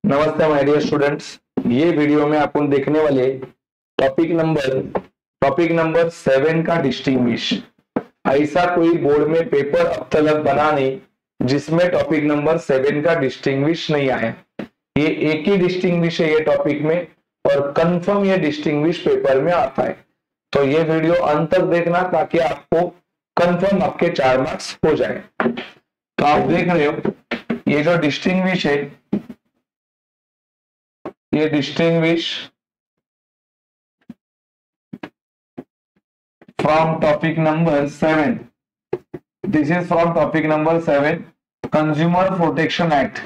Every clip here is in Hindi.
नमस्ते माय डियर स्टूडेंट्स। ये वीडियो में अपन देखने वाले टॉपिक नंबर 7 का डिस्टिंग्विश। ऐसा कोई बोर्ड में पेपर अब तक बना नहीं जिसमें टॉपिक नंबर 7 का डिस्टिंग्विश नहीं आया। ये एक ही डिस्टिंग्विश है ये टॉपिक में और कंफर्म ये डिस्टिंग्विश पेपर में आता है। तो ये वीडियो अंत तक देखना ताकि आपको कंफर्म आपके 4 मार्क्स हो जाए। तो आप देख रहे हो ये जो डिस्टिंग्विश है, ये distinguish from topic number 7। This is from topic number 7 consumer protection act,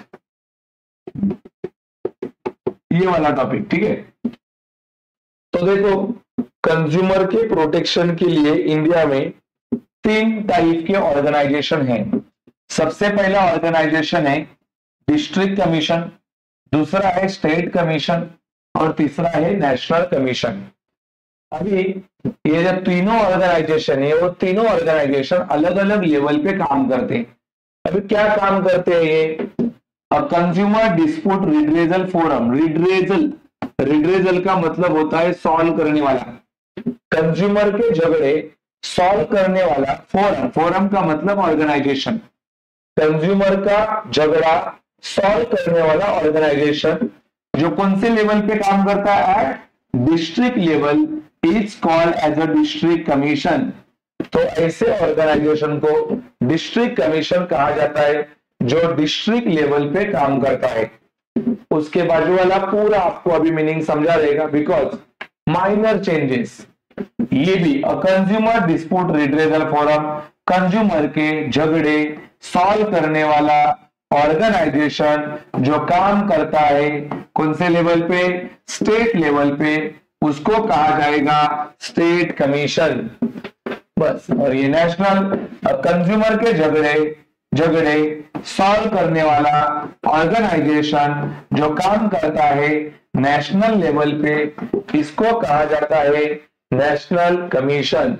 ये वाला टॉपिक। ठीक है, तो देखो कंज्यूमर के प्रोटेक्शन के लिए इंडिया में 3 टाइप के ऑर्गेनाइजेशन हैं। सबसे पहला ऑर्गेनाइजेशन है डिस्ट्रिक्ट कमीशन, दूसरा है स्टेट कमीशन और तीसरा है नेशनल कमीशन। अभी ये जब तीनों ऑर्गेनाइजेशन है वो तीनों ऑर्गेनाइजेशन अलग अलग लेवल पे काम करते हैं। अभी क्या काम करते हैं ये? Consumer dispute redressal forum. Redressal का मतलब होता है सॉल्व करने वाला, कंज्यूमर के झगड़े सॉल्व करने वाला फोरम का मतलब ऑर्गेनाइजेशन। कंज्यूमर का झगड़ा सॉल्व करने वाला ऑर्गेनाइजेशन जो कौन से लेवल पे काम करता है? At district level is called as a district commission. तो ऐसे ऑर्गेनाइजेशन को डिस्ट्रिक्ट कमीशन कहा जाता है जो डिस्ट्रिक्ट लेवल पे काम करता है। उसके बाजू वाला पूरा आपको अभी मीनिंग समझा देगा बिकॉज माइनर चेंजेस। ये भी consumer dispute redressal forum, consumer के झगड़े सॉल्व करने वाला ऑर्गेनाइजेशन जो काम करता है कौन से लेवल पे? स्टेट लेवल पे, उसको कहा जाएगा स्टेट कमीशन। बस। और ये नेशनल कंज्यूमर के झगड़े सॉल्व करने वाला ऑर्गेनाइजेशन जो काम करता है नेशनल लेवल पे, इसको कहा जाता है नेशनल कमीशन।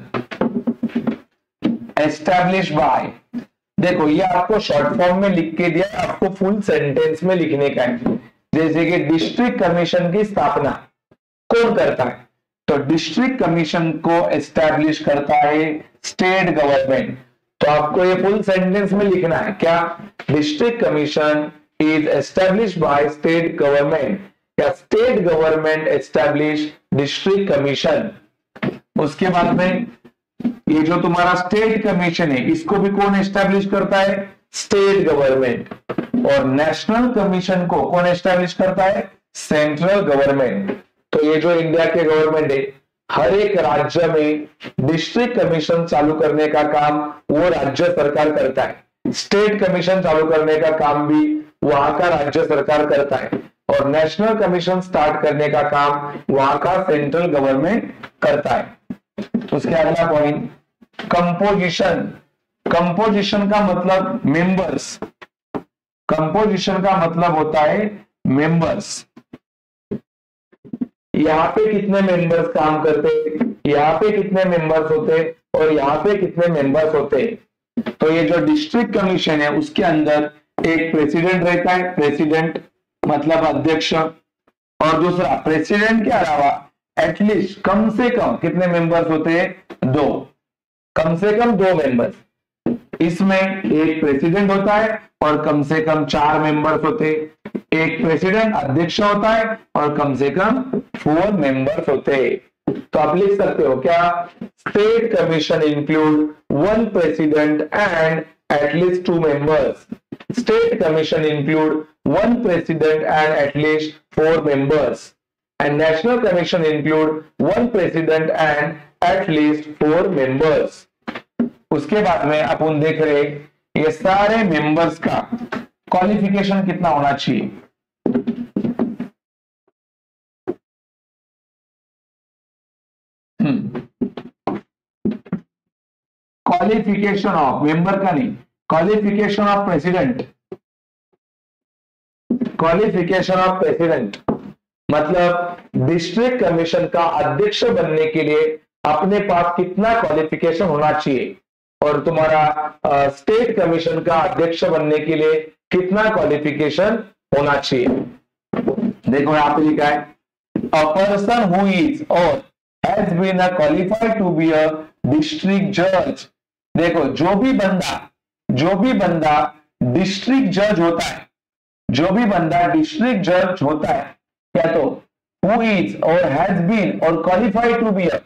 एस्टैब्लिश बाय, देखो ये आपको शॉर्ट फॉर्म में लिख के दिया, आपको फुल सेंटेंस में लिखने का है। जैसे कि डिस्ट्रिक्ट कमीशन की स्थापना कौन करता है? तो डिस्ट्रिक्ट कमीशन को एस्टैब्लिश करता है स्टेट गवर्नमेंट। तो आपको ये फुल सेंटेंस में लिखना है क्या? District commission is establish by state government या state government establish district commission. उसके बाद में ये जो तुम्हारा स्टेट कमीशन है इसको भी कौन एस्टैब्लिश करता है? State government. और नेशनल कमीशन को कौन एस्टैब्लिश करता है? Central government. तो ये जो इंडिया के गवर्नमेंट है हर एक राज्य में डिस्ट्रिक्ट कमीशन चालू करने का काम वो राज्य सरकार करता है, स्टेट कमीशन चालू करने का काम भी वहां का राज्य सरकार करता है और नेशनल कमीशन स्टार्ट करने का काम वहां का सेंट्रल गवर्नमेंट करता है। उसके अगला पॉइंट कंपोजिशन। कंपोजिशन का मतलब मेंबर्स। कंपोजिशन का मतलब होता है मेंबर्स। यहाँ पे कितने मेंबर्स काम करते, यहाँ पे कितने मेंबर्स होते और यहाँ पे कितने मेंबर्स होते। तो ये जो डिस्ट्रिक्ट कमीशन है उसके अंदर एक प्रेसिडेंट रहता है, प्रेसिडेंट मतलब अध्यक्ष, और दूसरा प्रेसिडेंट के अलावा एटलीस्ट कम से कम कितने मेंबर्स होते हैं? 2, कम से कम 2 मेंबर्स। इसमें एक प्रेसिडेंट होता है और कम से कम 4 मेंबर्स होते हैं। एक प्रेसिडेंट अध्यक्ष होता है और कम से कम 4 मेंबर्स होते हैं। तो आप लिख सकते हो क्या? State commission include 1 president and at least 2 members. State commission include 1 president and at least 4 members and national commission include 1 president and at least 4 members। उसके बाद में अपन देख रहे ये सारे मेंबर्स का क्वालिफिकेशन कितना होना चाहिए। क्वालिफिकेशन ऑफ मेंबर का नहीं, qualification of president. Qualification of president मतलब डिस्ट्रिक्ट कमीशन का अध्यक्ष बनने के लिए अपने पास कितना क्वालिफिकेशन होना चाहिए और तुम्हारा स्टेट कमीशन का अध्यक्ष बनने के लिए कितना क्वालिफिकेशन होना चाहिए। देखो यहाँ पे लिखा है a person who is or has been qualified to be a district जज। देखो जो भी बंदा डिस्ट्रिक्ट जज होता है, जो भी बंदा डिस्ट्रिक्ट जज होता है, या तो who is or has been और क्वालिफाइड टू बी अ,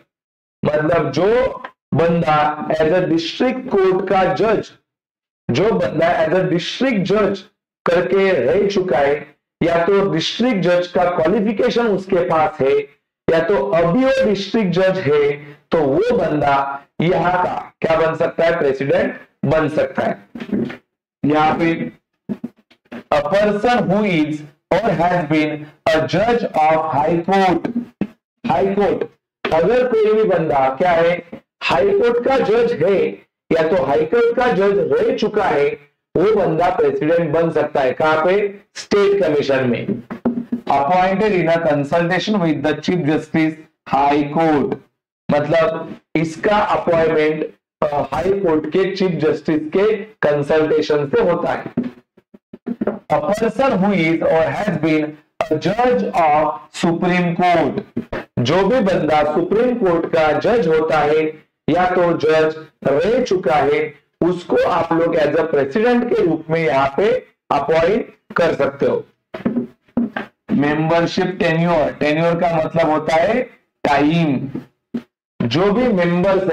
मतलब जो बंदा एज अ डिस्ट्रिक्ट कोर्ट का जज, जो बंदा एज अ डिस्ट्रिक्ट जज करके रह चुका है, या तो डिस्ट्रिक्ट जज का क्वालिफिकेशन उसके पास है, या तो अभी वो डिस्ट्रिक्ट जज है, तो वो बंदा यहाँ का क्या बन सकता है, प्रेसिडेंट बन सकता है। यहाँ पे अ person who is or has been a जज of high court. High court, अगर कोई भी बंदा क्या है, हाई कोर्ट का जज है, या तो हाई कोर्ट का जज रह चुका है, वो बंदा प्रेसिडेंट बन सकता है। कहां पे, स्टेट कमीशन में। Appointed in a consultation with the chief justice high court, मतलब इसका अपॉइंटमेंट हाई कोर्ट के चीफ जस्टिस के कंसल्टेशन से होता है। A person who is or has been a जज ऑफ सुप्रीम कोर्ट, जो भी बंदा सुप्रीम कोर्ट का जज होता है या तो जज रह चुका है, उसको आप लोग एज अ प्रेसिडेंट के रूप में यहाँ पे अपॉइंट कर सकते हो। मेंबरशिप टेन्योर, टेन्योर का मतलब होता है टाइम। जो भी मेंबर्स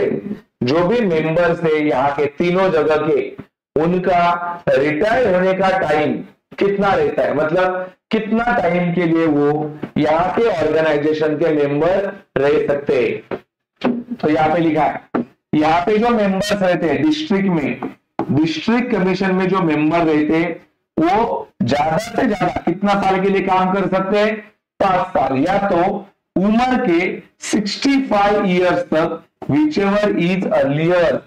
है यहाँ के तीनों जगह के, उनका रिटायर होने का टाइम कितना रहता है, मतलब कितना टाइम के लिए वो यहाँ के ऑर्गेनाइजेशन के मेंबर रह सकते हैं। तो यहाँ पे लिखा है, यहाँ पे जो मेंबर्स रहते हैं डिस्ट्रिक्ट में, डिस्ट्रिक्ट कमीशन में जो मेंबर रहते हैं, वो ज्यादा से ज्यादा कितना साल के लिए काम कर सकते हैं, 5 साल, या तो उम्र के 65 इयर्स तक, विच एवर इज अर्लियर।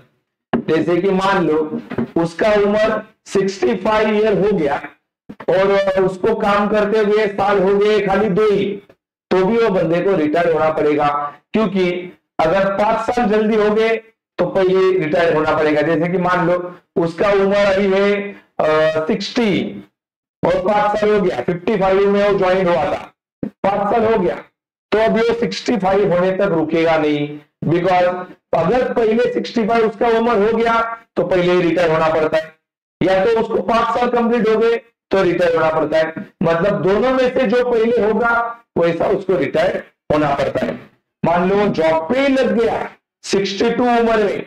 जैसे कि मान लो उसका उम्र 65 ईयर हो गया और उसको काम करते हुए साल हो गए खाली 2 ही, तो भी वो बंदे को रिटायर होना पड़ेगा, क्योंकि अगर 5 साल जल्दी हो गए तो पहले रिटायर होना पड़ेगा। जैसे कि मान लो उसका उम्र अभी है 60 और 5 साल हो गया, 55 में वो ज्वाइन हुआ था, 5 साल हो गया, तो अभी वो 65 होने तक रुकेगा नहीं, बिकॉज अगर पहले 65 उसका उम्र हो गया तो पहले ही रिटायर होना पड़ता है, या तो उसको 5 साल कंप्लीट हो गए तो रिटायर होना पड़ता है। मतलब दोनों में से जो पहले होगा वैसा उसको रिटायर होना पड़ता है। मान लो जॉब पे ही लग गया 62 उम्र में,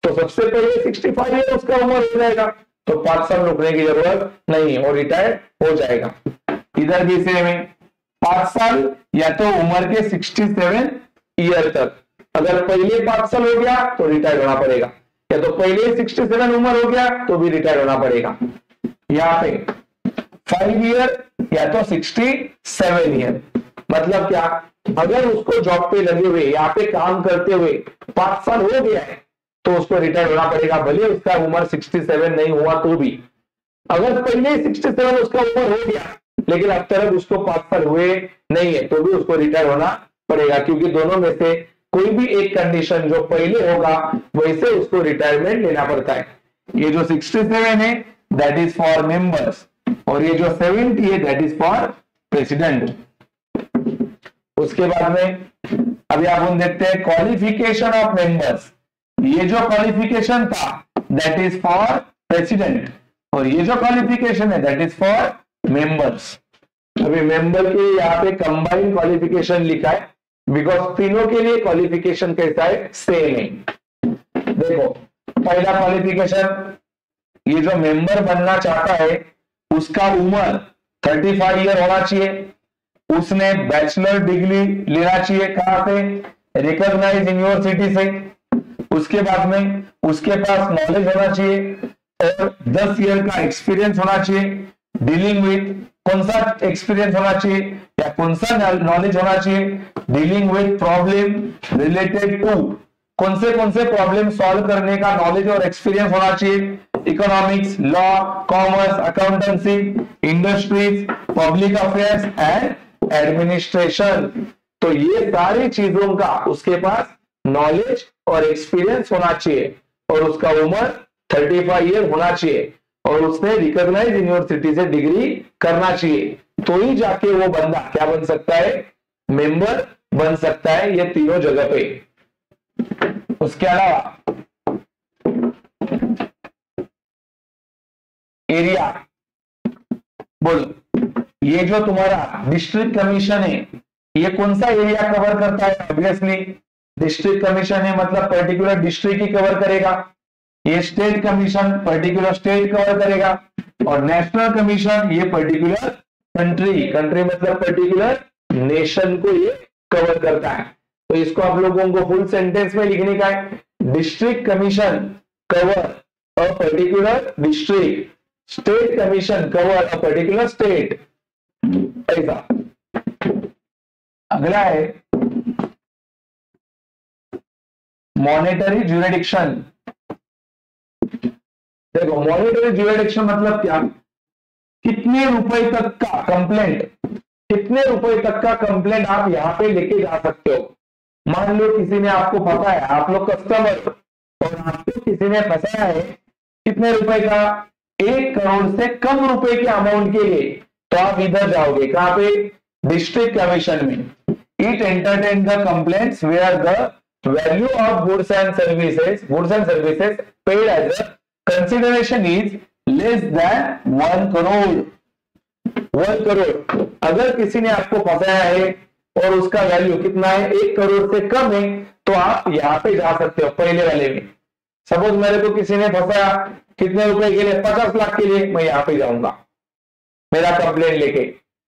तो सबसे पहले 65 ईयर उसका उम्र हो जाएगा, तो 5 साल रुकने की जरूरत नहीं और रिटायर हो जाएगा। इधर भी सेम है, 5 साल या तो उम्र के 67 ईयर तक, अगर पहले 5 साल हो गया तो रिटायर होना पड़ेगा, या तो पहले 67 उम्र हो गया तो भी रिटायर होना पड़ेगा। यहाँ पे 5 ईयर या तो 67 ईयर, मतलब क्या, अगर उसको जॉब पे लगे हुए यहाँ पे काम करते हुए 5 साल हो गया है तो उसको रिटायर होना पड़ेगा, भले उसका उम्र 67 नहीं हुआ तो भी। अगर पहले 67 उसका उम्र हो गया लेकिन अब तक उसको 5 साल हुए नहीं है तो भी उसको रिटायर होना पड़ेगा, क्योंकि दोनों में से कोई भी एक कंडीशन जो पहले होगा वैसे उसको रिटायरमेंट लेना पड़ता है। ये जो 67 है दैट इज फॉर मेंबर्स, और ये जो 70 है दैट इज फॉर प्रेसिडेंट। उसके बाद में अभी आप हम देखते हैं क्वालिफिकेशन ऑफ मेंबर्स। ये जो क्वालिफिकेशन था दैट इज फॉर प्रेसिडेंट, और ये जो क्वालिफिकेशन है दैट इज फॉर मेंबर्स। अभी मेंबर के यहाँ पे कंबाइंड क्वालिफिकेशन लिखा है, बिकॉज तीनों के लिए क्वालिफिकेशन कैसा है, सेम है। देखो पहला क्वालिफिकेशन, ये जो मेंबर बनना चाहता है उसका उम्र 35 ईयर होना चाहिए, उसने बैचलर डिग्री लेना चाहिए कहां से, रिकॉग्नाइज यूनिवर्सिटी से। उसके बाद में उसके पास नॉलेज होना चाहिए और 10 ईयर का एक्सपीरियंस होना चाहिए डीलिंग विथ, कौन सा एक्सपीरियंस होना चाहिए या कौन सा नॉलेज होना चाहिए, dealing with problem related to, कौन से प्रॉब्लम सॉल्व करने का नॉलेज और एक्सपीरियंस होना चाहिए, economics, law, commerce, accountancy, industries, public affairs and administration. तो ये सारी चीजों का उसके पास नॉलेज और एक्सपीरियंस होना चाहिए, और उसका उम्र 35 ईयर होना चाहिए, और उसने रिकॉग्नाइज यूनिवर्सिटी से डिग्री करना चाहिए। तो ही जाके वो बंदा क्या बन सकता है, मेंबर बन सकता है, ये तीनों जगह पे। उसके अलावा एरिया, बोलो, ये जो तुम्हारा डिस्ट्रिक्ट कमीशन है ये कौन सा एरिया कवर करता है? ऑब्वियसली डिस्ट्रिक्ट कमीशन है मतलब पर्टिकुलर डिस्ट्रिक्ट ही कवर करेगा। ये state commission particular state cover करेगा, और नेशनल कमीशन ये पर्टिकुलर कंट्री, कंट्री मतलब पर्टिकुलर नेशन को ये कवर करता है। तो इसको आप लोगों को फुल सेंटेंस में लिखने का है, district commission cover a particular district, state commission cover a particular state, ऐसा। अगला है मॉनेटरी ज्यूरिडिक्शन। देखो मॉनेटरी ज्यूरिडिक्शन मतलब क्या, कितने रुपए तक का कंप्लेंट, कितने रुपए तक का कंप्लेंट आप यहां पे लेके जा सकते हो। मान लो किसी ने आपको फंसाया, आप लोग कस्टमर, और आपको किसी ने फंसाया है कितने रुपए का, 1 करोड़ से कम रुपए के अमाउंट के लिए, तो आप इधर जाओगे, कहां पे, डिस्ट्रिक्ट कमीशन में। It entertain the complaints where the value of goods and services paid as a consideration is less than 1 crore. 1 crore अगर किसी ने आपको फंसाया है और उसका वैल्यू कितना है, 1 करोड़ से कम है, तो आप यहां पे जा सकते हो पहले वाले में। सपोज मेरे को किसी ने फंसाया कितने रुपए के लिए, 50 लाख के लिए, मैं यहां पे जाऊंगा मेरा कंप्लेंट लेके।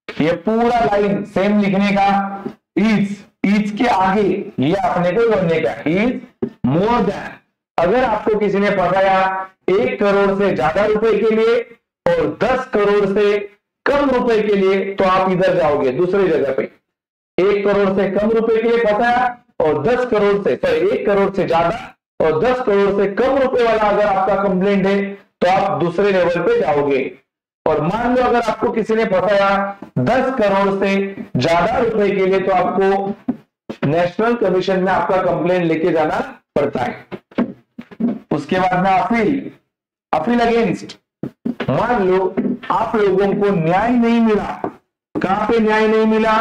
ये पूरा लाइन सेम लिखने का, इज के आगे ये अपने को जोड़ने का, इज मोर देन। अगर आपको किसी ने फंसाया 1 करोड़ से ज्यादा रुपए के लिए और 10 करोड़ से कम रुपए के लिए, तो आप इधर जाओगे दूसरी जगह पे। 1 करोड़ से कम रुपए के लिए फंसाया और 10 करोड़ से, सॉरी 1 करोड़ से ज्यादा और 10 करोड़ से कम रुपए वाला अगर आपका कंप्लेंट है, तो आप दूसरे लेवल पे जाओगे। और मान लो अगर आपको किसी ने फंसाया 10 करोड़ से ज्यादा रुपए के लिए, तो आपको नेशनल कमीशन में आपका कंप्लेंट लेके जाना पड़ता है। उसके बाद में अपील अगेंस्ट। मान लो आप लोगों को न्याय नहीं मिला, कहां पे न्याय नहीं मिला,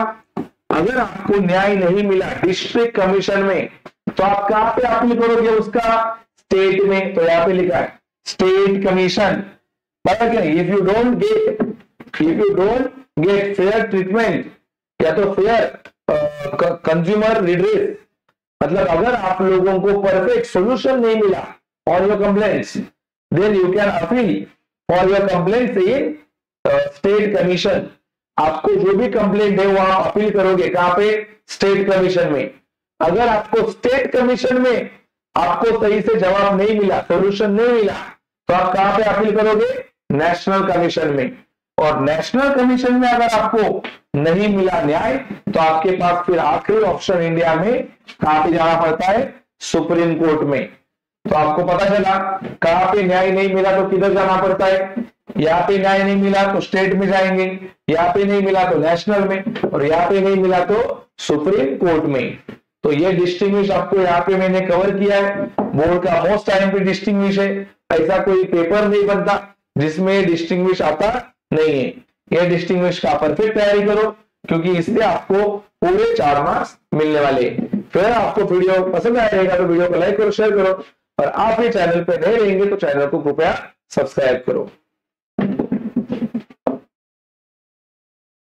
अगर आपको न्याय नहीं मिला डिस्ट्रिक्ट कमीशन में, तो आप कहां पे अपील करोगे उसका, स्टेट में। तो यहां पे लिखा है स्टेट कमीशन। पता क्या, if you don't get fair treatment, या तो फेयर कंज्यूमर रिड्रेस, मतलब अगर आप लोगों को परफेक्ट सोल्यूशन नहीं मिला on your complaints, then you can appeal for your complaints in state commission. आपको जो भी कंप्लेंट है वो आप अपील करोगे कहां पे, स्टेट कमीशन में। अगर आपको स्टेट कमीशन में आपको सही से जवाब नहीं मिला, सोल्यूशन नहीं मिला, तो आप कहां पे अपील करोगे, नेशनल कमीशन में। और नेशनल कमीशन में अगर आपको नहीं मिला न्याय, तो आपके पास फिर आखिरी ऑप्शन इंडिया में कहां पे जाना पड़ता है, सुप्रीम कोर्ट में। तो आपको पता चला कहां पे न्याय नहीं मिला तो किधर जाना पड़ता है, यहाँ पे न्याय नहीं मिला तो स्टेट में जाएंगे, यहाँ पे नहीं मिला तो नेशनल में, और यहाँ पे नहीं मिला तो सुप्रीम कोर्ट में। तो ये डिस्टिंग्विश आपको यहाँ पे मैंने कवर किया है। बोर्ड का मोस्ट टाइम पे डिस्टिंग्विश है, ऐसा कोई पेपर नहीं बनता जिसमें डिस्टिंग्विश आता नहीं है। ये डिस्टिंग्विश का परफेक्ट तैयारी करो, क्योंकि इससे आपको पूरे 4 मार्क्स मिलने वाले। फिर आपको वीडियो पसंद आएगा तो वीडियो को लाइक करो, शेयर करो, और आप ये चैनल पे नए रहेंगे तो चैनल को कृपया सब्सक्राइब करो।